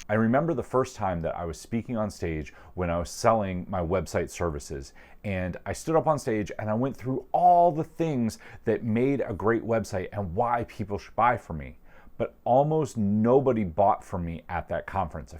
I remember the first time that I was speaking on stage when I was selling my website services. And I stood up on stage and I went through all the things that made a great website and why people should buy from me. But almost nobody bought from me at that conference.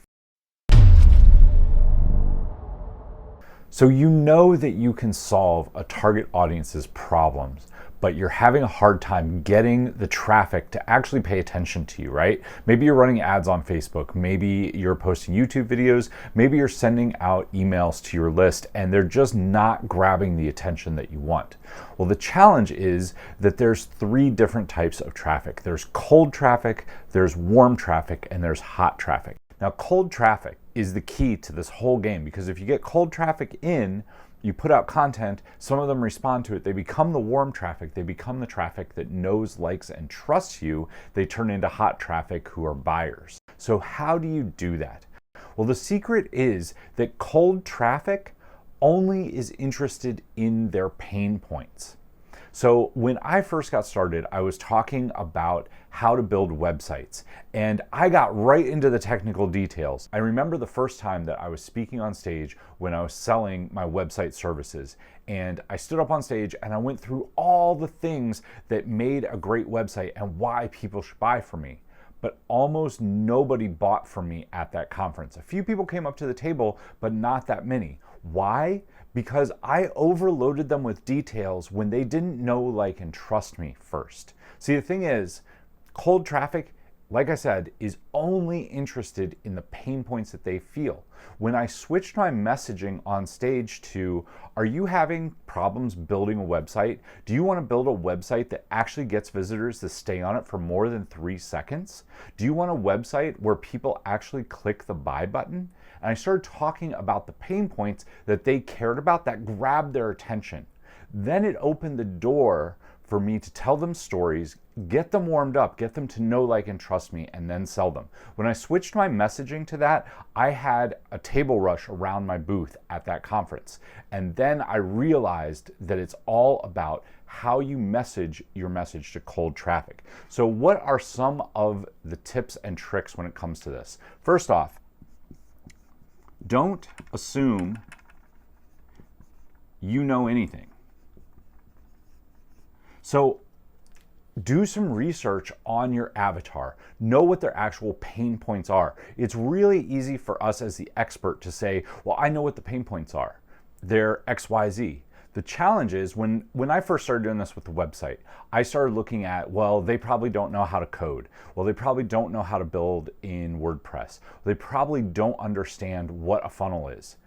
So you know that you can solve a target audience's problems, but you're having a hard time getting the traffic to actually pay attention to you, right? Maybe you're running ads on Facebook, maybe you're posting YouTube videos, maybe you're sending out emails to your list and they're just not grabbing the attention that you want. Well, the challenge is that there's 3 different types of traffic. There's cold traffic, there's warm traffic, and there's hot traffic. Now, cold traffic is the key to this whole game, because if you get cold traffic in, you put out content, some of them respond to it, they become the warm traffic, they become the traffic that knows, likes, and trusts you, they turn into hot traffic who are buyers. So how do you do that? Well, the secret is that cold traffic only is interested in their pain points. So when I first got started, I was talking about how to build websites, and I got right into the technical details. I remember the first time that I was speaking on stage when I was selling my website services, and I stood up on stage and I went through all the things that made a great website and why people should buy from me. But almost nobody bought from me at that conference. A few people came up to the table, but not that many. Why? Because I overloaded them with details when they didn't know, like, and trust me first. See, the thing is, cold traffic, like I said, is only interested in the pain points that they feel. When I switched my messaging on stage to, are you having problems building a website? Do you want to build a website that actually gets visitors to stay on it for more than 3 seconds? Do you want a website where people actually click the buy button? And I started talking about the pain points that they cared about that grabbed their attention. Then it opened the door for me to tell them stories, get them warmed up, get them to know, like, and trust me, and then sell them. When I switched my messaging to that, I had a table rush around my booth at that conference. And then I realized that it's all about how you message your message to cold traffic. So what are some of the tips and tricks when it comes to this? First off, don't assume you know anything. So do some research on your avatar. Know what their actual pain points are. It's really easy for us as the expert to say, well, I know what the pain points are. They're XYZ. The challenge is when I first started doing this with the website, I started looking at, well, they probably don't know how to code. Well, they probably don't know how to build in WordPress. They probably don't understand what a funnel is.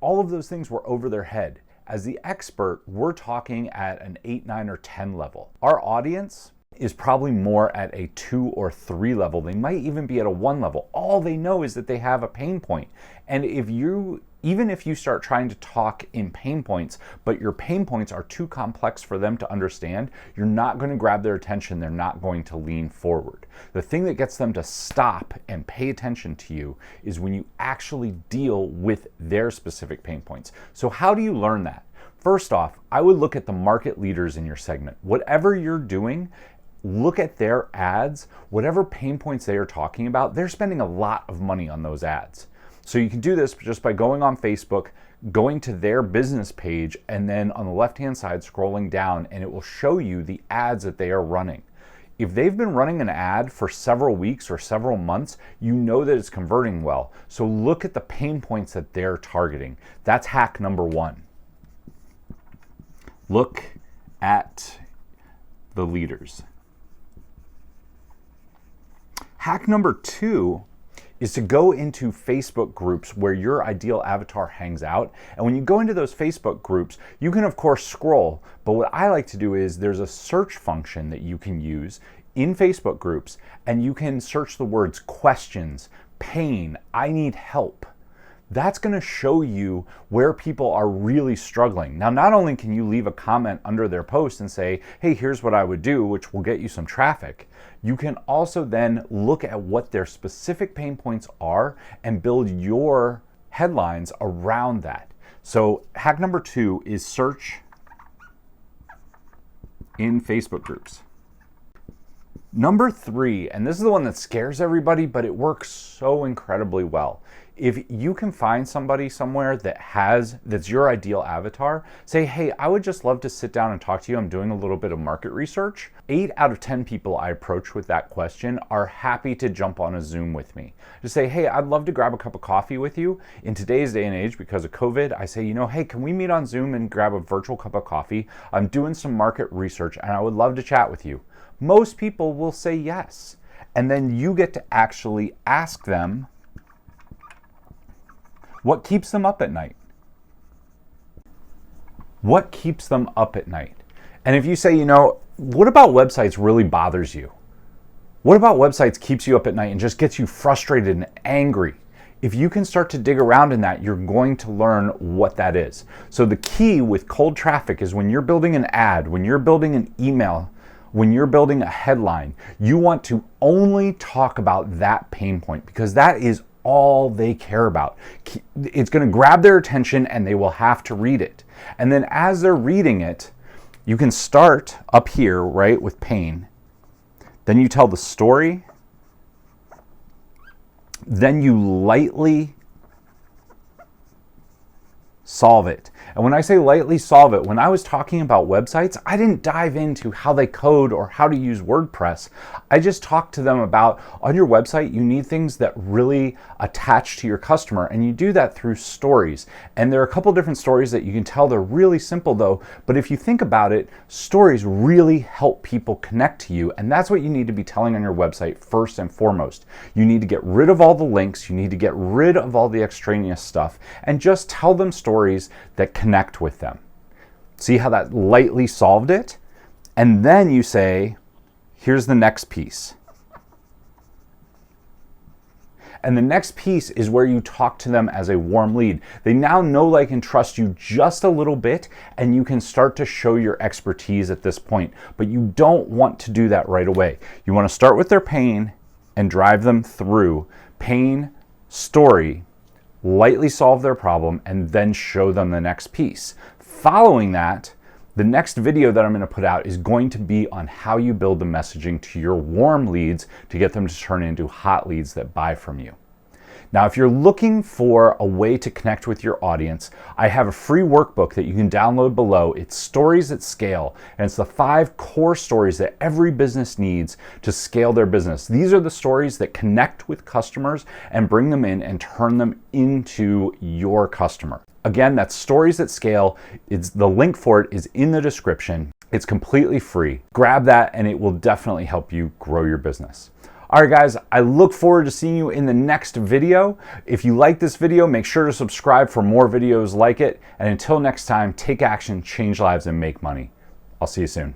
All of those things were over their head. As the expert, we're talking at an 8, 9, or 10 level. Our audience is probably more at a 2 or 3 level. They might even be at a 1 level. All they know is that they have a pain point. And even if you start trying to talk in pain points, but your pain points are too complex for them to understand, you're not going to grab their attention. They're not going to lean forward. The thing that gets them to stop and pay attention to you is when you actually deal with their specific pain points. So how do you learn that? First off, I would look at the market leaders in your segment. Whatever you're doing, look at their ads. Whatever pain points they are talking about, they're spending a lot of money on those ads. So you can do this just by going on Facebook, going to their business page, and then on the left-hand side, scrolling down, and it will show you the ads that they are running. If they've been running an ad for several weeks or several months, you know that it's converting well. So look at the pain points that they're targeting. That's hack number 1. Look at the leaders. Hack number 2 is to go into Facebook groups where your ideal avatar hangs out. And when you go into those Facebook groups, you can of course scroll, but what I like to do is there's a search function that you can use in Facebook groups, and you can search the words questions, pain, I need help. That's going to show you where people are really struggling. Now, not only can you leave a comment under their post and say, hey, here's what I would do, which will get you some traffic, you can also then look at what their specific pain points are and build your headlines around that. So hack number 2 is search in Facebook groups. Number 3, and this is the one that scares everybody, but it works so incredibly well. If you can find somebody somewhere that's your ideal avatar, say, hey, I would just love to sit down and talk to you. I'm doing a little bit of market research. 8 out of 10 people I approach with that question are happy to jump on a Zoom with me. Just say, hey, I'd love to grab a cup of coffee with you. In today's day and age, because of COVID, I say, hey, can we meet on Zoom and grab a virtual cup of coffee? I'm doing some market research and I would love to chat with you. Most people will say yes. And then you get to actually ask them, what keeps them up at night? What keeps them up at night? And if you say, what about websites really bothers you? What about websites keeps you up at night and just gets you frustrated and angry? If you can start to dig around in that, you're going to learn what that is. So the key with cold traffic is when you're building an ad, when you're building an email, when you're building a headline, you want to only talk about that pain point because that is all they care about. It's going to grab their attention and they will have to read it. And then as they're reading it, you can start up here, right, with pain. Then you tell the story. Then you lightly solve it. And when I say lightly solve it, when I was talking about websites, I didn't dive into how they code or how to use WordPress. I just talked to them about on your website, you need things that really attach to your customer. And you do that through stories. And there are a couple different stories that you can tell. They're really simple though. But if you think about it, stories really help people connect to you. And that's what you need to be telling on your website first and foremost. You need to get rid of all the links. You need to get rid of all the extraneous stuff and just tell them stories that connect with them. See how that lightly solved it? And then you say, here's the next piece. And the next piece is where you talk to them as a warm lead. They now know, like, and trust you just a little bit, and you can start to show your expertise at this point. But you don't want to do that right away. You want to start with their pain and drive them through pain, story, lightly solve their problem, and then show them the next piece. Following that, the next video that I'm going to put out is going to be on how you build the messaging to your warm leads to get them to turn into hot leads that buy from you. Now, if you're looking for a way to connect with your audience, I have a free workbook that you can download below. It's Stories at Scale, and it's the 5 core stories that every business needs to scale their business. These are the stories that connect with customers and bring them in and turn them into your customer. Again, that's Stories at Scale. The link for it is in the description. It's completely free. Grab that and it will definitely help you grow your business. All right, guys, I look forward to seeing you in the next video. If you like this video, make sure to subscribe for more videos like it. And until next time, take action, change lives, and make money. I'll see you soon.